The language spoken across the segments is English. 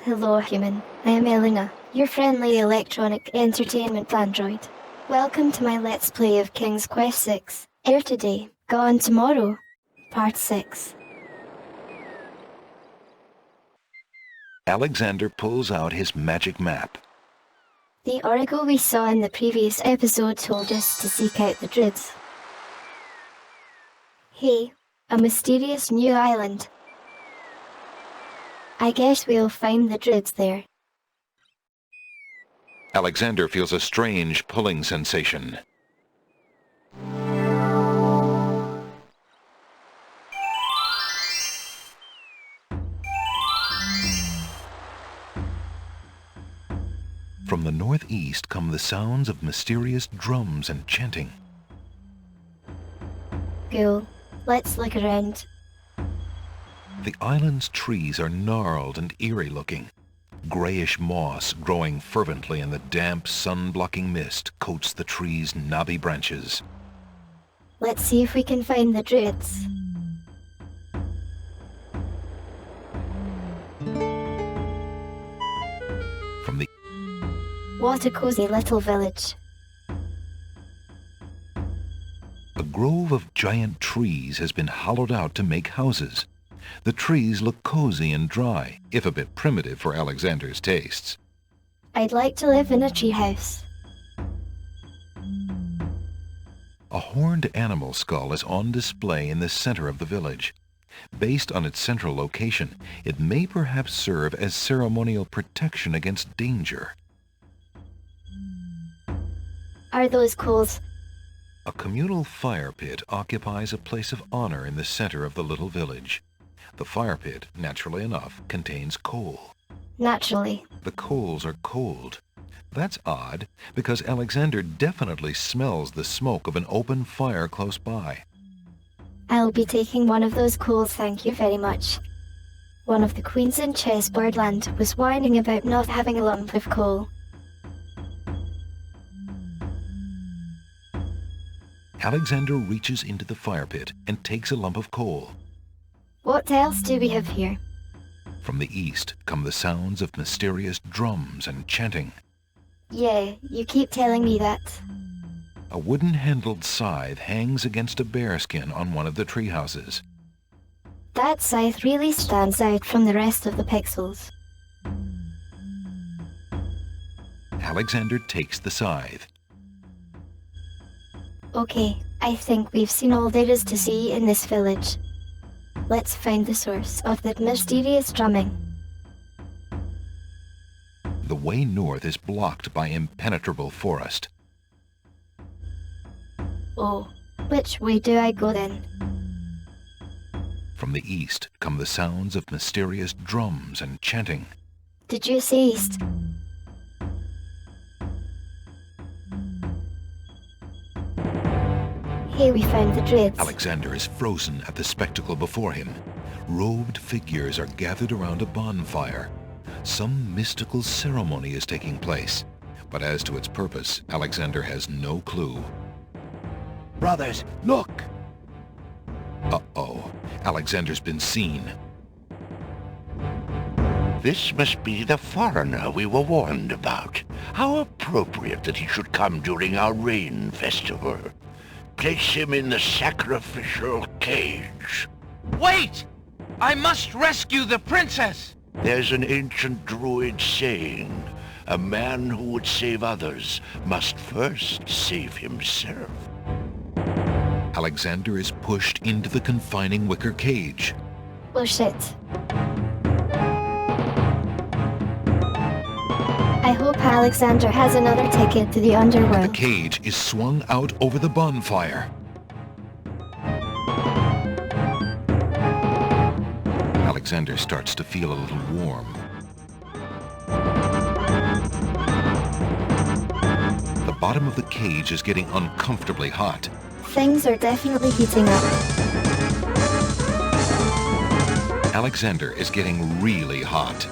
Hello human, I am ELENA, your friendly electronic entertainment android. Welcome to my Let's Play of King's Quest VI, Heir today, gone tomorrow, Part 6. Alexander pulls out his magic map. The oracle we saw in the previous episode told us to seek out the druids. Hey, a mysterious new island. I guess we'll find the druids there. Alexander feels a strange pulling sensation. From the northeast come the sounds of mysterious drums and chanting. Cool. Let's look around. The island's trees are gnarled and eerie looking. Grayish moss growing fervently in the damp, sun-blocking mist coats the trees' knobby branches. Let's see if we can find the druids. From the What a cozy little village. A grove of giant trees has been hollowed out to make houses. The trees look cozy and dry, if a bit primitive for Alexander's tastes. I'd like to live in a treehouse. A horned animal skull is on display in the center of the village. Based on its central location, it may perhaps serve as ceremonial protection against danger. Are those coals? A communal fire pit occupies a place of honor in the center of the little village. The fire pit, naturally enough, contains coal. Naturally. The coals are cold. That's odd, because Alexander definitely smells the smoke of an open fire close by. I'll be taking one of those coals, thank you very much. One of the queens in Chessboard Land was whining about not having a lump of coal. Alexander reaches into the fire pit and takes a lump of coal. What else do we have here? From the east come the sounds of mysterious drums and chanting. Yeah, you keep telling me that. A wooden-handled scythe hangs against a bearskin on one of the tree houses. That scythe really stands out from the rest of the pixels. Alexander takes the scythe. Okay, I think we've seen all there is to see in this village. Let's find the source of that mysterious drumming. The way north is blocked by impenetrable forest. Oh, which way do I go then? From the east come the sounds of mysterious drums and chanting. Did you say east? Here we found the druids. Alexander is frozen at the spectacle before him. Robed figures are gathered around a bonfire. Some mystical ceremony is taking place, but as to its purpose, Alexander has no clue. Brothers, look! Uh-oh, Alexander's been seen. This must be the foreigner we were warned about. How appropriate that he should come during our rain festival. Place him in the sacrificial cage. Wait! I must rescue the princess! There's an ancient druid saying, a man who would save others must first save himself. Alexander is pushed into the confining wicker cage. Oh shit. I hope Alexander has another ticket to the The underworld. cage is swung out over the bonfire. Alexander starts to feel a little warm. The bottom of the cage is getting uncomfortably hot. Things are definitely heating up. Alexander is getting really hot.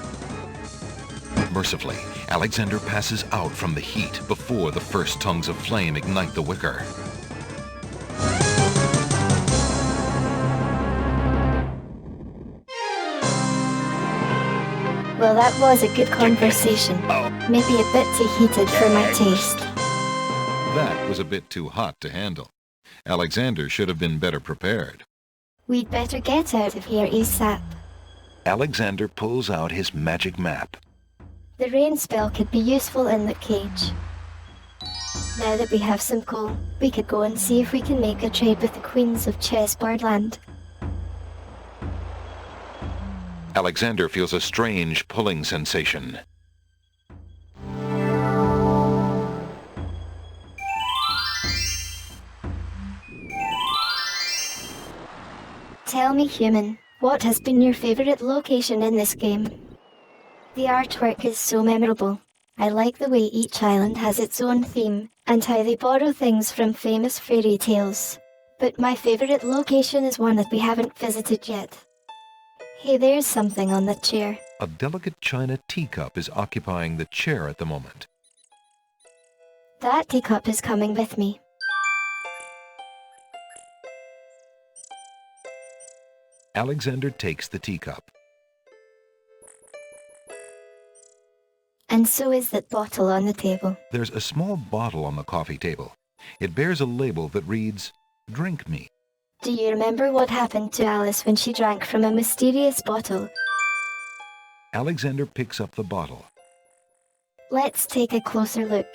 Mercifully, Alexander passes out from the heat before the first tongues of flame ignite the wicker. Well, that was a good conversation. Maybe a bit too heated for my taste. That was a bit too hot to handle. Alexander should have been better prepared. We'd better get out of here ASAP. Alexander pulls out his magic map. The rain spell could be useful in the cage. Now that we have some coal, we could go and see if we can make a trade with the Queens of Chessboardland. Alexander feels a strange pulling sensation. Tell me, human, what has been your favorite location in this game? The artwork is so memorable. I like the way each island has its own theme, and how they borrow things from famous fairy tales. But my favorite location is one that we haven't visited yet. Hey, there's something on the chair. A delicate china teacup is occupying the chair at the moment. That teacup is coming with me. Alexander takes the teacup. And so is that bottle on the table. There's a small bottle on the coffee table. It bears a label that reads, "Drink me." Do you remember what happened to Alice when she drank from a mysterious bottle? Alexander picks up the bottle. Let's take a closer look.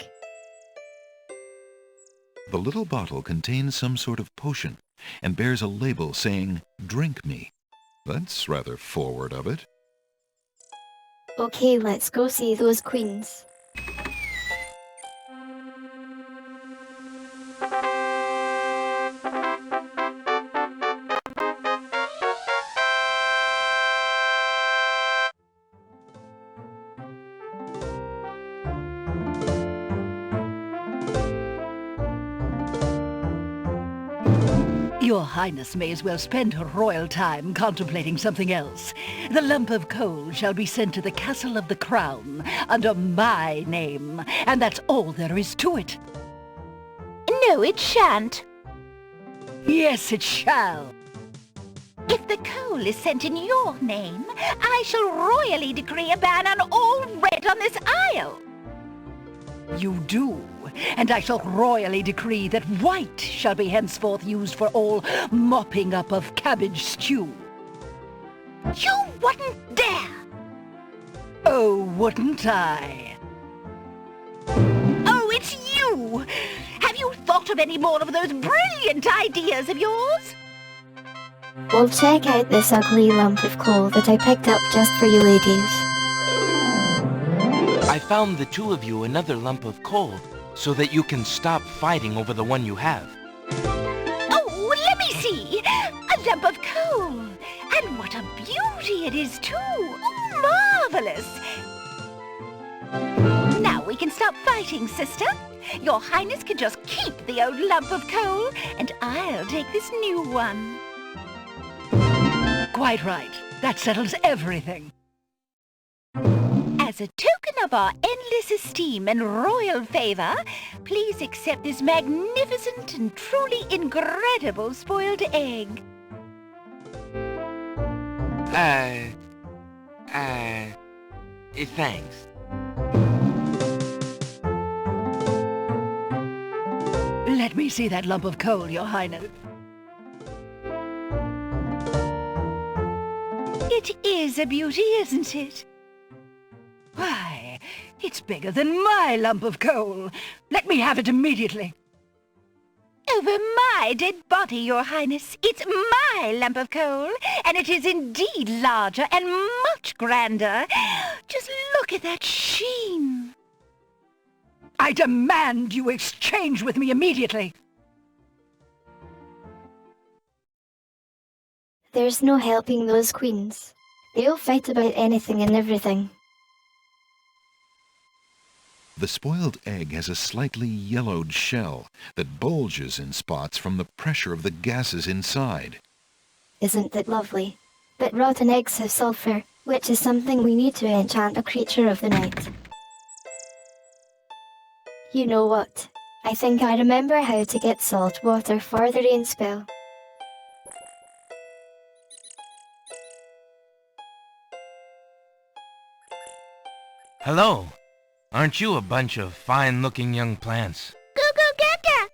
The little bottle contains some sort of potion and bears a label saying, "Drink me." That's rather forward of it. Okay, let's go see those queens. Your Highness may as well spend her royal time contemplating something else. The lump of coal shall be sent to the Castle of the Crown under my name, and that's all there is to it. No, it shan't. Yes, it shall. If the coal is sent in your name, I shall royally decree a ban on all red on this isle. You do, and I shall royally decree that white shall be henceforth used for all mopping up of cabbage stew. You wouldn't dare! Oh, wouldn't I? Oh, it's you! Have you thought of any more of those brilliant ideas of yours? Well, check out this ugly lump of coal that I picked up just for you ladies. I found the two of you another lump of coal, so that you can stop fighting over the one you have. Oh, let me see! A lump of coal! And what a beauty it is, too! Oh, marvelous! Now we can stop fighting, sister. Your Highness can just keep the old lump of coal, and I'll take this new one. Quite right. That settles everything. As a token of our endless esteem and royal favor, please accept this magnificent and truly incredible spoiled egg. Thanks. Let me see that lump of coal, Your Highness. It is a beauty, isn't it? Why, it's bigger than my lump of coal. Let me have it immediately. Over my dead body, Your Highness. It's my lump of coal, and it is indeed larger and much grander. Just look at that sheen. I demand you exchange with me immediately. There's no helping those queens. They'll fight about anything and everything. The spoiled egg has a slightly yellowed shell that bulges in spots from the pressure of the gases inside. Isn't that lovely? But rotten eggs have sulfur, which is something we need to enchant a creature of the night. You know what? I think I remember how to get salt water for the rain spell. Hello. Aren't you a bunch of fine-looking young plants? Goo gaga.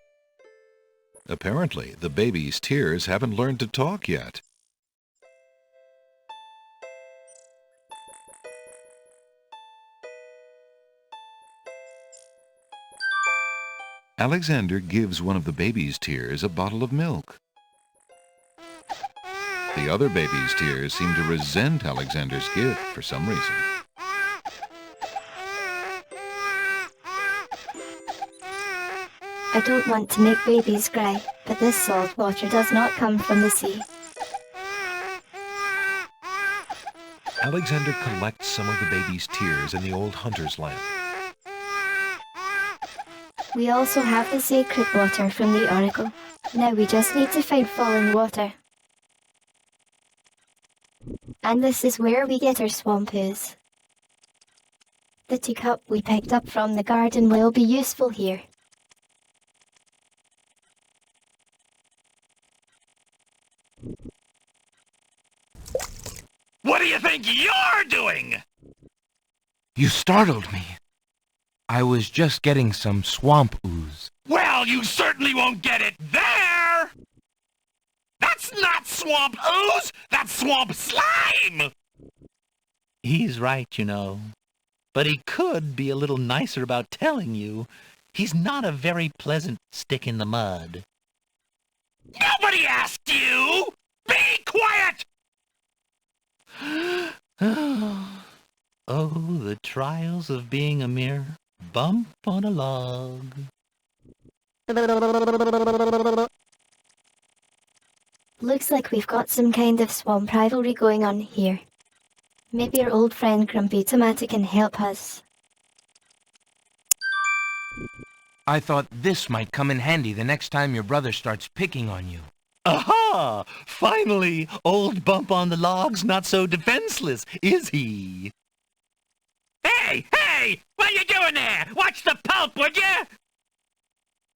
Apparently, the baby's tears haven't learned to talk yet. Alexander gives one of the baby's tears a bottle of milk. The other baby's tears seem to resent Alexander's gift for some reason. I don't want to make babies cry, but this salt water does not come from the sea. Alexander collects some of the baby's tears in the old hunter's lamp. We also have the sacred water from the oracle. Now we just need to find falling water. And this is where we get our swamp ooze. The teacup we picked up from the garden will be useful here. What do you think you're doing? You startled me. I was just getting some swamp ooze. Well, you certainly won't get it there! That's not swamp ooze! That's swamp slime! He's right, you know. But he could be a little nicer about telling you. He's not a very pleasant stick in the mud. Nobody asked you! Be quiet! Oh, the trials of being a mere bump on a log. Looks like we've got some kind of swamp rivalry going on here. Maybe our old friend Grumpy Tomato can help us. I thought this might come in handy the next time your brother starts picking on you. Aha! Finally, old Bump on the Log's not so defenseless, is he? Hey! Hey! What are you doing there? Watch the pulp, would you?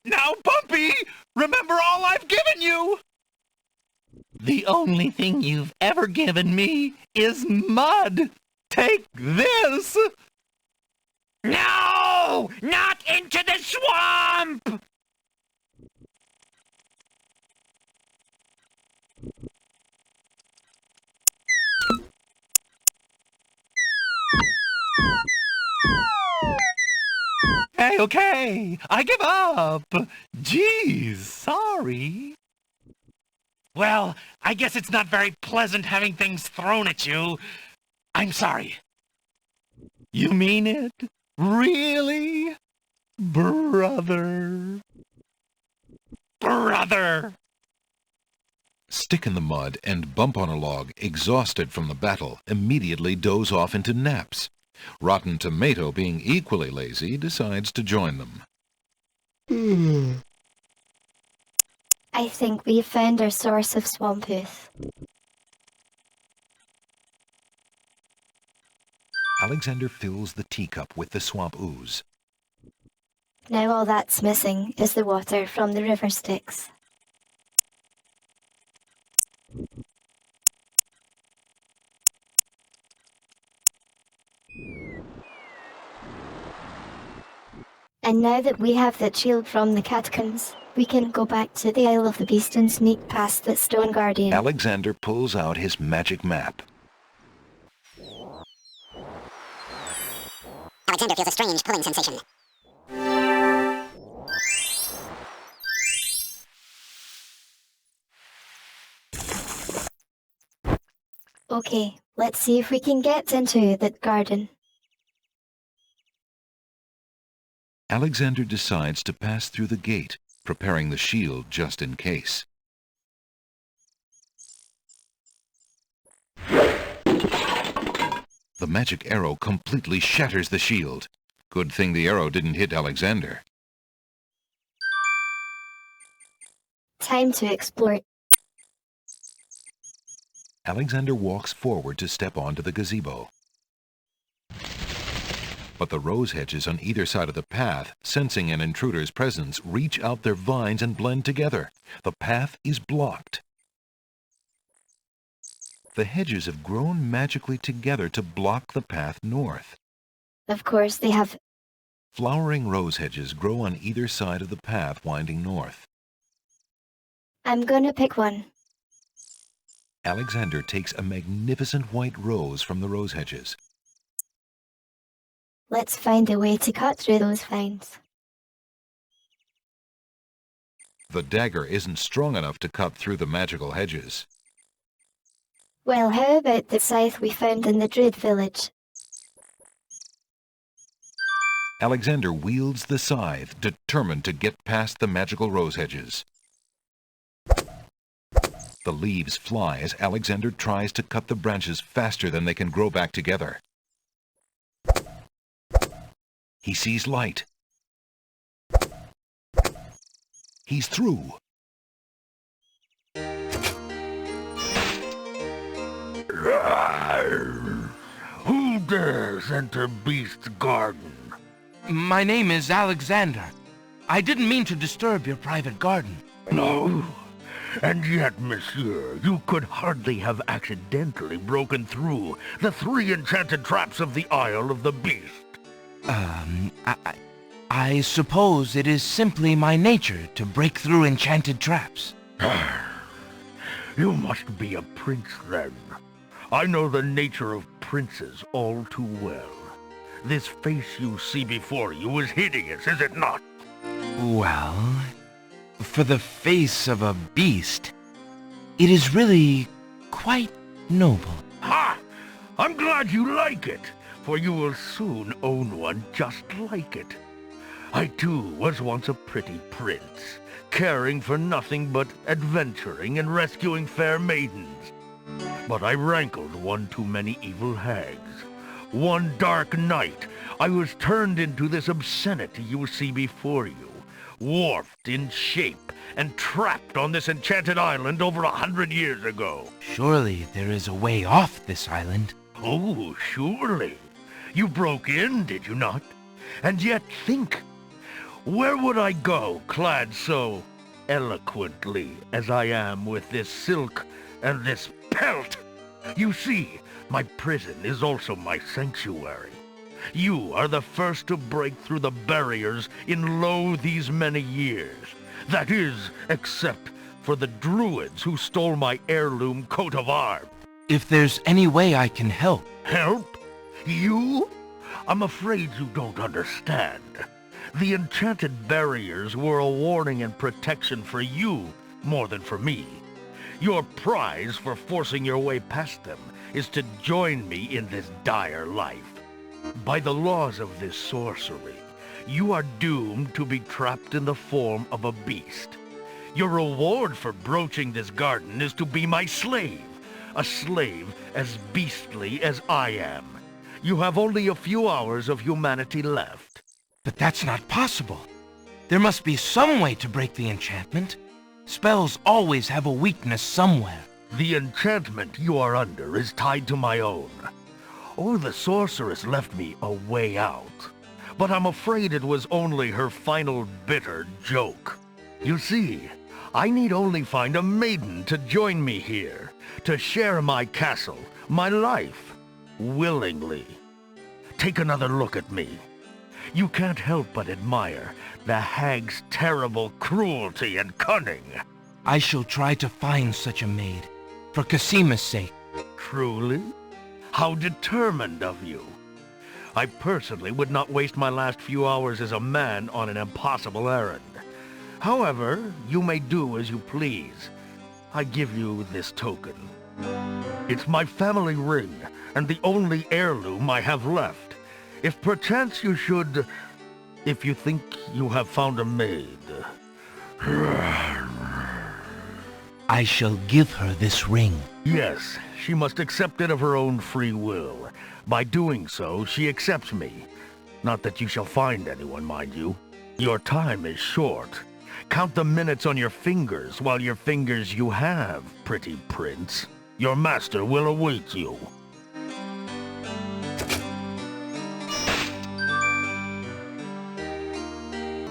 Now, Bumpy, remember all I've given you! The only thing you've ever given me is mud. Take this! No! Not into the swamp! Hey, okay, I give up. Geez, sorry. Well, I guess it's not very pleasant having things thrown at you. I'm sorry. You mean it? Really? Brother. Brother! Stick in the mud and Bump on a Log, exhausted from the battle, immediately doze off into naps. Rotten Tomato, being equally lazy, decides to join them. I think we've found our source of swamp ooze. Alexander fills the teacup with the swamp ooze. Now all that's missing is the water from the river Styx. And now that we have the shield from the catacombs, we can go back to the Isle of the Beast and sneak past the Stone Guardian. Alexander pulls out his magic map. Alexander feels a strange pulling sensation. Okay, let's see if we can get into that garden. Alexander decides to pass through the gate, preparing the shield just in case. The magic arrow completely shatters the shield. Good thing the arrow didn't hit Alexander. Time to explore. Alexander walks forward to step onto the gazebo. But the rose hedges on either side of the path, sensing an intruder's presence, reach out their vines and blend together. The path is blocked. The hedges have grown magically together to block the path north. Of course they have. Flowering rose hedges grow on either side of the path winding north. I'm gonna pick one. Alexander takes a magnificent white rose from the rose hedges. Let's find a way to cut through those vines. The dagger isn't strong enough to cut through the magical hedges. Well, how about the scythe we found in the Druid village? Alexander wields the scythe, determined to get past the magical rose hedges. The leaves fly as Alexander tries to cut the branches faster than they can grow back together. He sees light. He's through. Who dares enter Beast's garden? My name is Alexander. I didn't mean to disturb your private garden. No. And yet, monsieur, you could hardly have accidentally broken through the 3 enchanted traps of the Isle of the Beast. I suppose it is simply my nature to break through enchanted traps. You must be a prince, then. I know the nature of princes all too well. This face you see before you is hideous, is it not? Well, for the face of a beast, it is really quite noble. Ha! I'm glad you like it, for you will soon own one just like it. I too was once a pretty prince, caring for nothing but adventuring and rescuing fair maidens. But I rankled one too many evil hags. One dark night, I was turned into this obscenity you see before you, warped in shape and trapped on this enchanted island over 100 years ago. Surely there is a way off this island. Oh, surely. You broke in, did you not? And yet think, where would I go clad so eloquently as I am with this silk and this pelt? You see, my prison is also my sanctuary. You are the first to break through the barriers in lo these many years. That is, except for the druids who stole my heirloom coat of arms. If there's any way I can help. Help? You? I'm afraid you don't understand. The enchanted barriers were a warning and protection for you more than for me. Your prize for forcing your way past them is to join me in this dire life. By the laws of this sorcery, you are doomed to be trapped in the form of a beast. Your reward for broaching this garden is to be my slave, a slave as beastly as I am. You have only a few hours of humanity left. But that's not possible. There must be some way to break the enchantment. Spells always have a weakness somewhere. The enchantment you are under is tied to my own. Or the sorceress left me a way out. But I'm afraid it was only her final bitter joke. You see, I need only find a maiden to join me here, to share my castle, my life, willingly. Take another look at me. You can't help but admire the hag's terrible cruelty and cunning. I shall try to find such a maid, for Casima's sake. Truly? How determined of you. I personally would not waste my last few hours as a man on an impossible errand. However, you may do as you please. I give you this token. It's my family ring, and the only heirloom I have left. If perchance you should... if you think you have found a maid... I shall give her this ring. Yes, she must accept it of her own free will. By doing so, she accepts me. Not that you shall find anyone, mind you. Your time is short. Count the minutes on your fingers while your fingers you have, pretty prince. Your master will await you.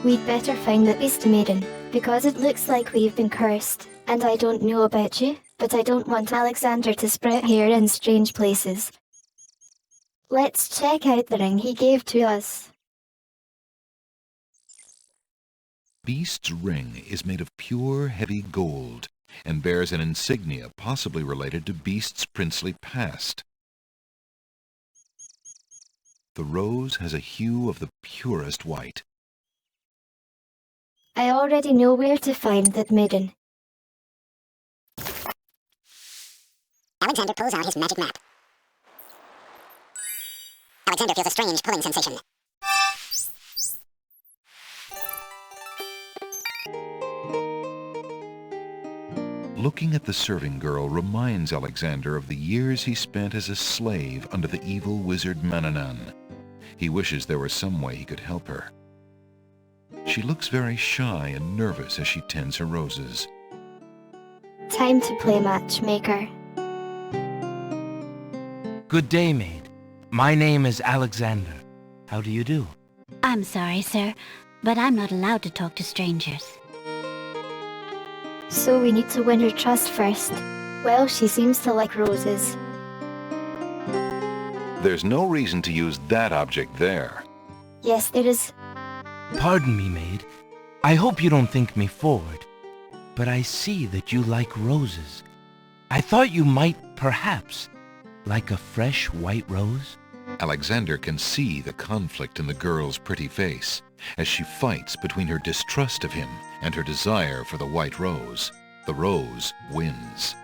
We'd better find the Beast Maiden, because it looks like we've been cursed. And I don't know about you, but I don't want Alexander to sprout here in strange places. Let's check out the ring he gave to us. Beast's ring is made of pure, heavy gold and bears an insignia possibly related to Beast's princely past. The rose has a hue of the purest white. I already know where to find that maiden. Alexander pulls out his magic map. Alexander feels a strange pulling sensation. Looking at the serving girl reminds Alexander of the years he spent as a slave under the evil wizard Mananan. He wishes there was some way he could help her. She looks very shy and nervous as she tends her roses. Time to play matchmaker. Good day, maid. My name is Alexander. How do you do? I'm sorry, sir, but I'm not allowed to talk to strangers. So we need to win her trust first. Well, she seems to like roses. There's no reason to use that object there. Yes, there is. Pardon me, maid. I hope you don't think me forward, but I see that you like roses. I thought you might, perhaps, like a fresh white rose. Alexander can see the conflict in the girl's pretty face as she fights between her distrust of him and her desire for the white rose. The rose wins.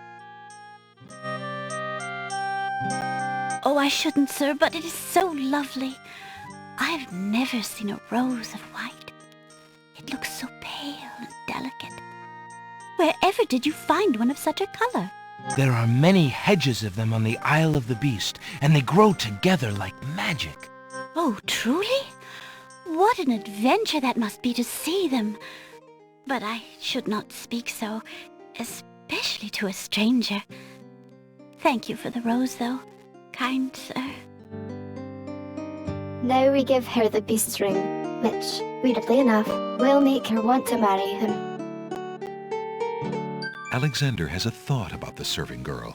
Oh, I shouldn't, sir, but it is so lovely. I've never seen a rose of white. It looks so pale and delicate. Wherever did you find one of such a color? There are many hedges of them on the Isle of the Beast, and they grow together like magic. Oh, truly? What an adventure that must be to see them. But I should not speak so, especially to a stranger. Thank you for the rose, though, kind sir. Now we give her the beast's ring, which, weirdly enough, will make her want to marry him. Alexander has a thought about the serving girl.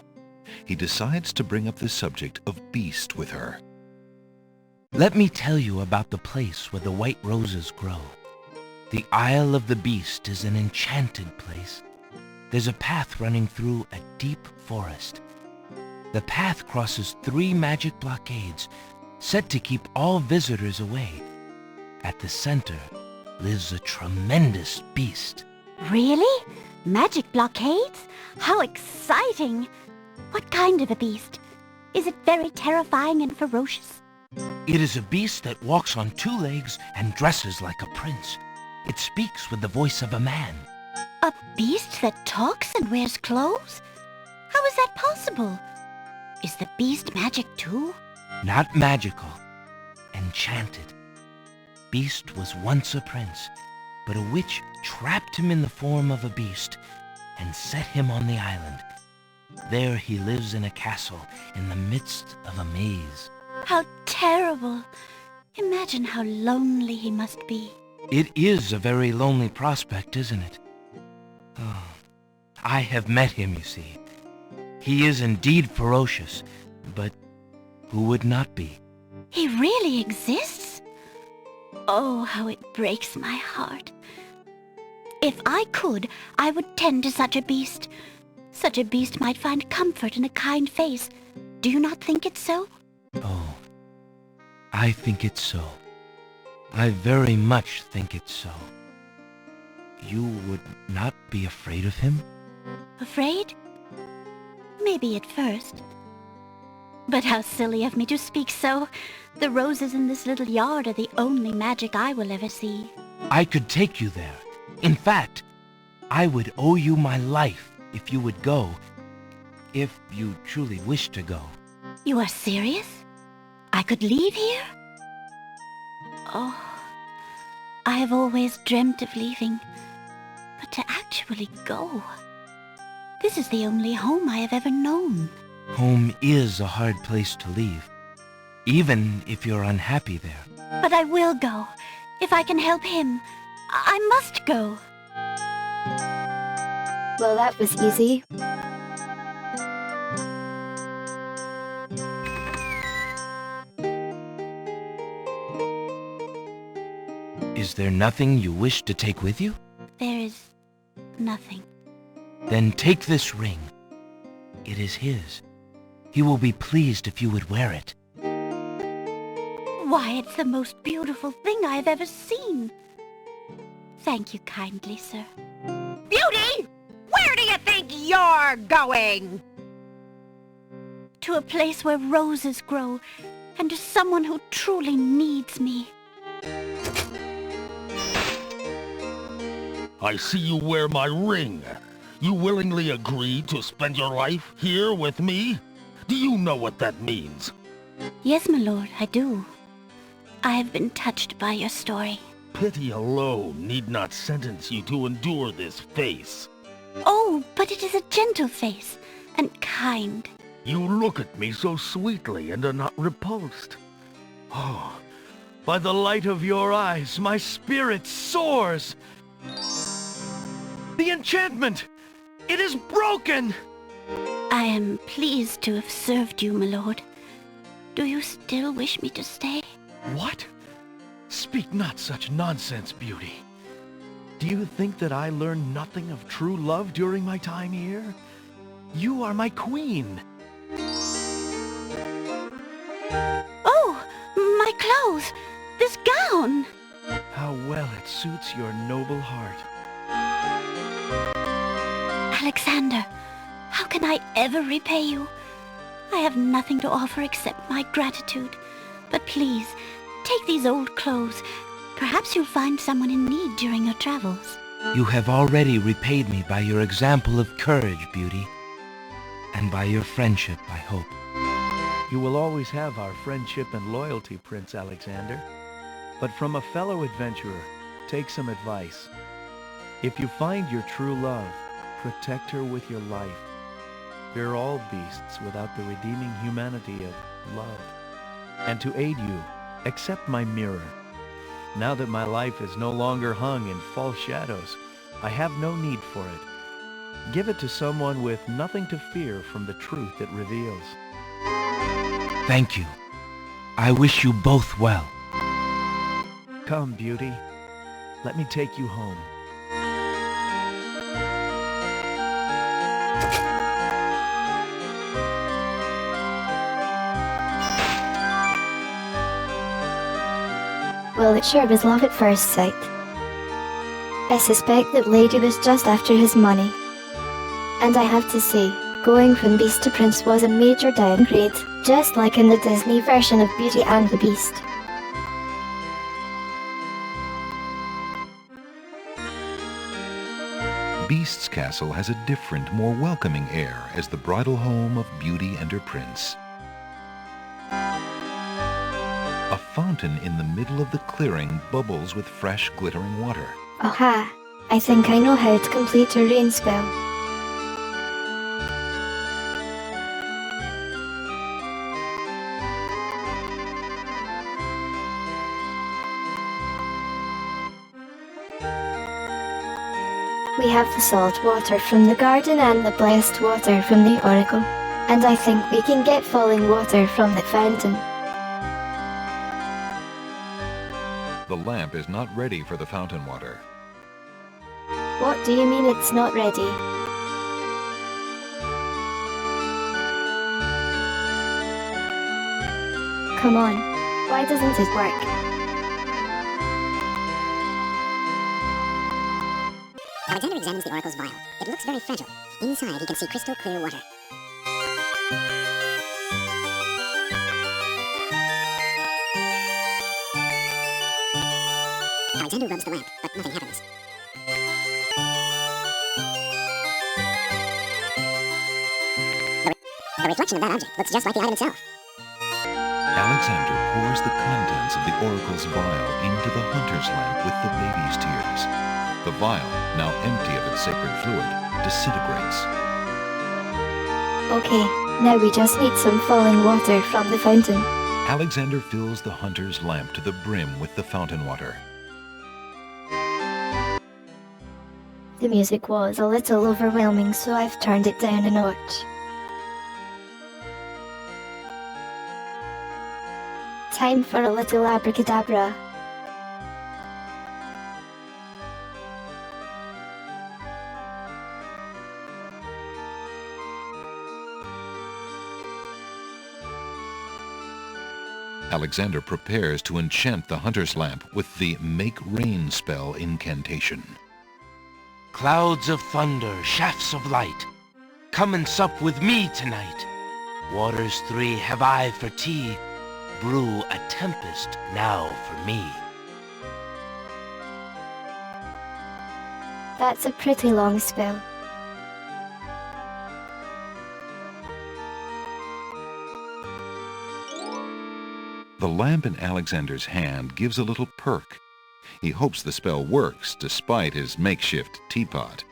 He decides to bring up the subject of Beast with her. Let me tell you about the place where the white roses grow. The Isle of the Beast is an enchanted place. There's a path running through a deep forest. The path crosses 3 magic blockades, set to keep all visitors away. At the center lives a tremendous beast. Really? Magic blockades? How exciting! What kind of a beast? Is it very terrifying and ferocious? It is a beast that walks on 2 legs and dresses like a prince. It speaks with the voice of a man. A beast that talks and wears clothes? How is that possible? Is the beast magic too? Not magical, enchanted. Beast was once a prince, but a witch trapped him in the form of a beast and set him on the island. There he lives in a castle in the midst of a maze. How terrible! Imagine how lonely he must be. It is a very lonely prospect, isn't it? Oh, I have met him, you see. He is indeed ferocious, but who would not be? He really exists? Oh, how it breaks my heart. If I could, I would tend to such a beast. Such a beast might find comfort in a kind face. Do you not think it so? Oh, I think it's so. I very much think it's so. You would not be afraid of him? Afraid? Maybe at first. But how silly of me to speak so. The roses in this little yard are the only magic I will ever see. I could take you there. In fact, I would owe you my life if you would go. If you truly wish to go. You are serious? I could leave here? Oh, I have always dreamt of leaving. But to actually go... This is the only home I have ever known. Home is a hard place to leave, even if you're unhappy there. But I will go. If I can help him, I must go. Well, that was easy. Is there nothing you wish to take with you? There is nothing. Then take this ring. It is his. He will be pleased if you would wear it. Why, it's the most beautiful thing I have ever seen. Thank you kindly, sir. Beauty! Where do you think you're going? To a place where roses grow, and to someone who truly needs me. I see you wear my ring. You willingly agreed to spend your life here with me? Do you know what that means? Yes, my lord, I do. I have been touched by your story. Pity alone need not sentence you to endure this face. Oh, but it is a gentle face, and kind. You look at me so sweetly and are not repulsed. Oh, by the light of your eyes, my spirit soars. The enchantment! It is broken! I am pleased to have served you, my lord. Do you still wish me to stay? What? Speak not such nonsense, Beauty. Do you think that I learned nothing of true love during my time here? You are my queen. Oh, my clothes! This gown! How well it suits your noble heart. Alexander, how can I ever repay you? I have nothing to offer except my gratitude. But please, take these old clothes. Perhaps you'll find someone in need during your travels. You have already repaid me by your example of courage, Beauty. And by your friendship, I hope. You will always have our friendship and loyalty, Prince Alexander. But from a fellow adventurer, take some advice. If you find your true love, protect her with your life. Fear all beasts without the redeeming humanity of love. And to aid you, accept my mirror. Now that my life is no longer hung in false shadows, I have no need for it. Give it to someone with nothing to fear from the truth it reveals. Thank you. I wish you both well. Come, Beauty. Let me take you home. Well, it sure was love at first sight. I suspect that Lady was just after his money. And I have to say, going from Beast to Prince was a major downgrade, just like in the Disney version of Beauty and the Beast. Beast's castle has a different, more welcoming air as the bridal home of Beauty and her prince. A fountain in the middle of the clearing bubbles with fresh, glittering water. Aha! I think I know how to complete a rain spell. We have the salt water from the garden and the blessed water from the oracle. And I think we can get falling water from the fountain. The lamp is not ready for the fountain water. What do you mean it's not ready? Come on, why doesn't it work? Alexander examines the oracle's vial. It looks very fragile. Inside, he can see crystal clear water. Alexander rubs the lamp, but nothing happens. The reflection of that object looks just like the item itself. Alexander pours the contents of the oracle's vial into the hunter's lamp with the baby's tears. The vial, now empty of its sacred fluid, disintegrates. Okay, now we just need some falling water from the fountain. Alexander fills the hunter's lamp to the brim with the fountain water. The music was a little overwhelming, so I've turned it down a notch. Time for a little abracadabra. Alexander prepares to enchant the hunter's lamp with the Make Rain spell incantation. Clouds of thunder, shafts of light, come and sup with me tonight. Waters 3 have I for tea, brew a tempest now for me. That's a pretty long spell. The lamp in Alexander's hand gives a little perk. He hopes the spell works despite his makeshift teapot.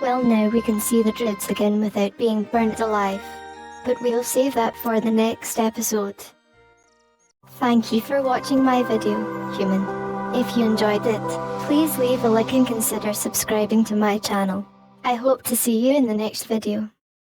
Well, now we can see the druids again without being burnt alive. But we'll save that for the next episode. Thank you for watching my video, human. If you enjoyed it, please leave a like and consider subscribing to my channel. I hope to see you in the next video.